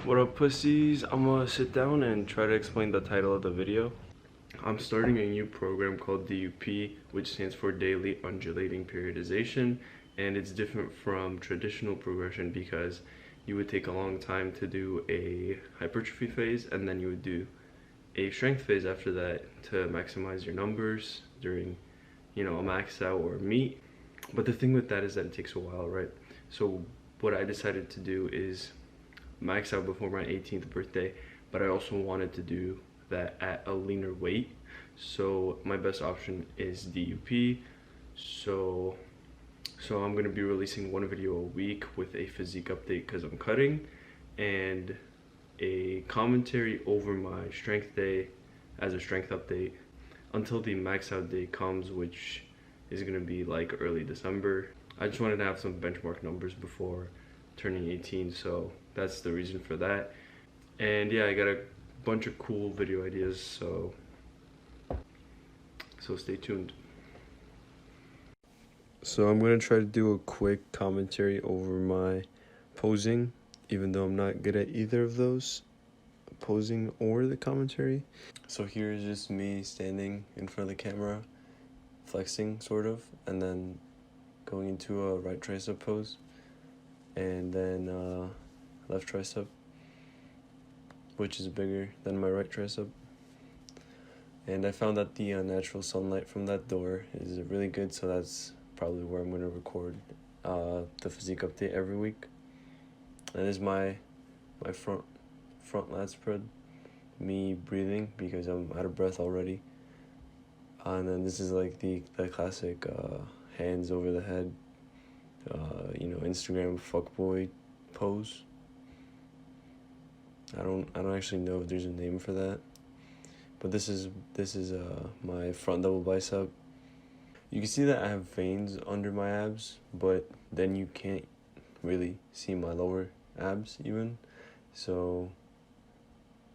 What up, pussies? I'm gonna sit down and try to explain the title of the video. I'm starting a new program called DUP, which stands for Daily Undulating Periodization, and it's different from traditional progression because you would take a long time to do a hypertrophy phase, and then you would do a strength phase after that to maximize your numbers during, a max out or meet. But the thing with that is that it takes a while, right? So what I decided to do is max out before my 18th birthday, but I also wanted to do that at a leaner weight. So my best option is DUP. So I'm going to be releasing one video a week with a physique update because I'm cutting, and a commentary over my strength day as a strength update until the max out day comes, which is going to be like early December. I just wanted to have some benchmark numbers before turning 18, so that's the reason for that. And yeah, I got a bunch of cool video ideas, so stay tuned. So I'm gonna try to do a quick commentary over my posing, even though I'm not good at either of those, posing or the commentary. So here is just me standing in front of the camera, flexing sort of, and then going into a right tricep pose, and then left tricep, which is bigger than my right tricep. And I found that the natural sunlight from that door is really good, so that's probably where I'm going to record the physique update every week. And this is my front lat spread, me breathing because I'm out of breath already. And then this is like the classic hands over the head, Instagram fuckboy pose. I don't actually know if there's a name for that, but this is my front double bicep. You can see that I have veins under my abs, but then you can't really see my lower abs even, so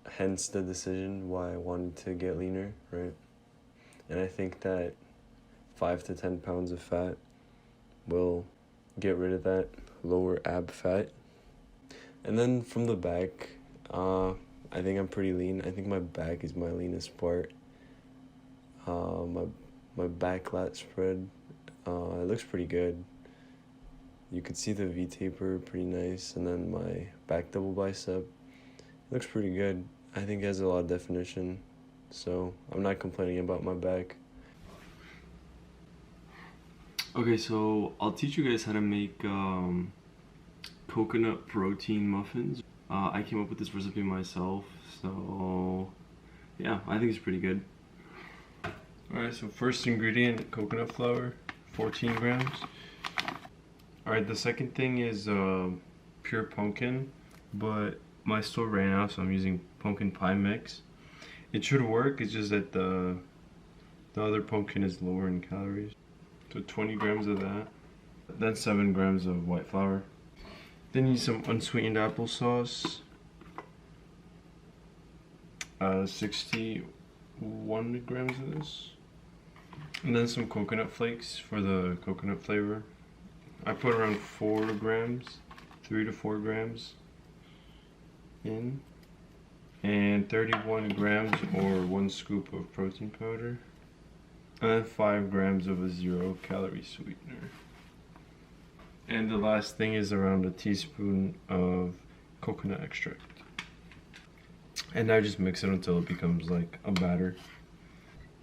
hence the decision why I wanted to get leaner, right? And I think that 5 to 10 pounds of fat will get rid of that lower ab fat. And then from the back, I think I'm pretty lean. I think my back is my leanest part. My back lat spread, it looks pretty good. You could see the V taper pretty nice, and then my back double bicep, it looks pretty good. I think it has a lot of definition, so I'm not complaining about my back. Okay, so I'll teach you guys how to make coconut protein muffins. I came up with this recipe myself, so yeah, I think it's pretty good. Alright, so first ingredient, coconut flour, 14 grams. Alright, the second thing is pure pumpkin, but my store ran out, so I'm using pumpkin pie mix. It should work, it's just that the other pumpkin is lower in calories. So 20 grams of that. Then 7 grams of white flour. Then you need some unsweetened applesauce. 61 grams of this. And then some coconut flakes for the coconut flavor. I put around 4 grams, 3 to 4 grams in. And 31 grams or 1 scoop of protein powder. And then 5 grams of a 0-calorie sweetener. And the last thing is around a teaspoon of coconut extract. And now just mix it until it becomes like a batter.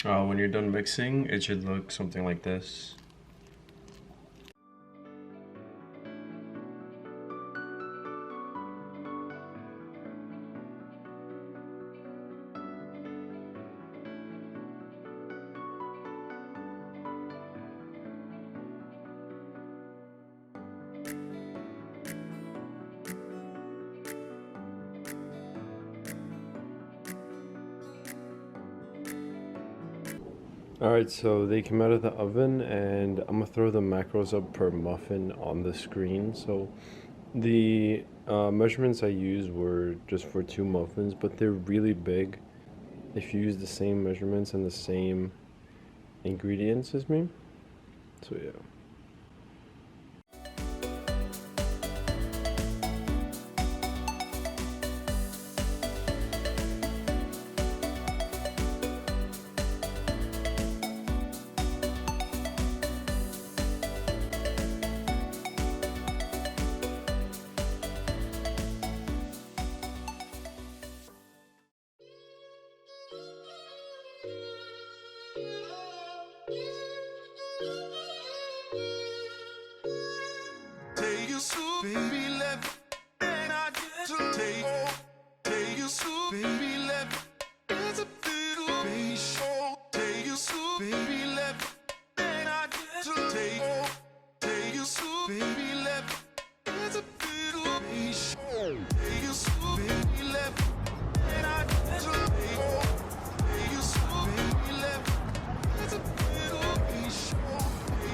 When you're done mixing, it should look something like this. Alright, so they came out of the oven, and I'm gonna throw the macros up per muffin on the screen. So the measurements I used were just for 2 muffins, but they're really big if you use the same measurements and the same ingredients as me. So yeah.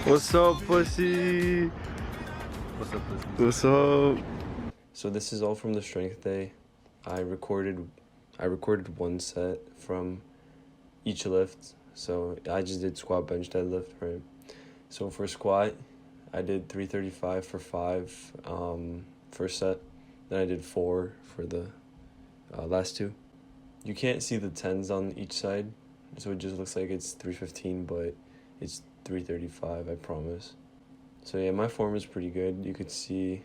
What's up, pussy? What's up, pussy? What's up? So this is all from the strength day. I recorded one set from each lift. So I just did squat, bench, deadlift, right? So for squat, I did 335 for 5 first set. Then I did 4 for the last 2. You can't see the 10s on each side, so it just looks like it's 315, but it's 335, I promise. So yeah, my form is pretty good. You could see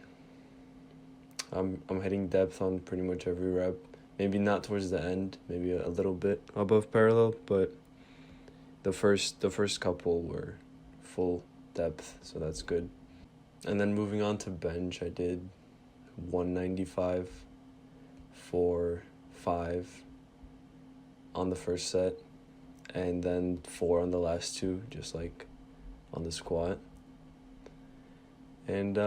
I'm hitting depth on pretty much every rep. Maybe not towards the end, maybe a little bit above parallel, but the first couple were full depth, so that's good. And then moving on to bench, I did 195 for 5 on the first set, and then 4 on the last 2, just like on the squat. And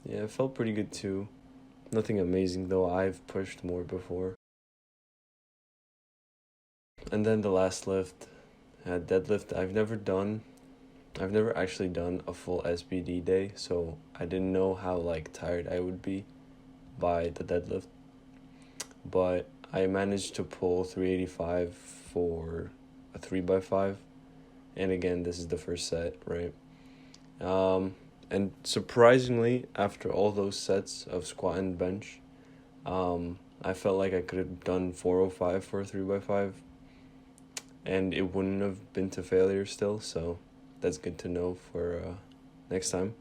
yeah, it felt pretty good too. Nothing amazing though, I've pushed more before. And then the last lift, deadlift. I've never actually done a full SBD day, so I didn't know how like tired I would be by the deadlift. But I managed to pull 385 for a 3x5, and again, this is the first set, right? And surprisingly, after all those sets of squat and bench, I felt like I could have done 405 for a 3x5, and it wouldn't have been to failure still, so that's good to know for next time.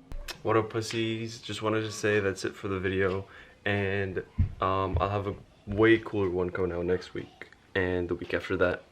What up, pussies? Just wanted to say that's it for the video, and I'll have a way cooler one coming out next week, and the week after that.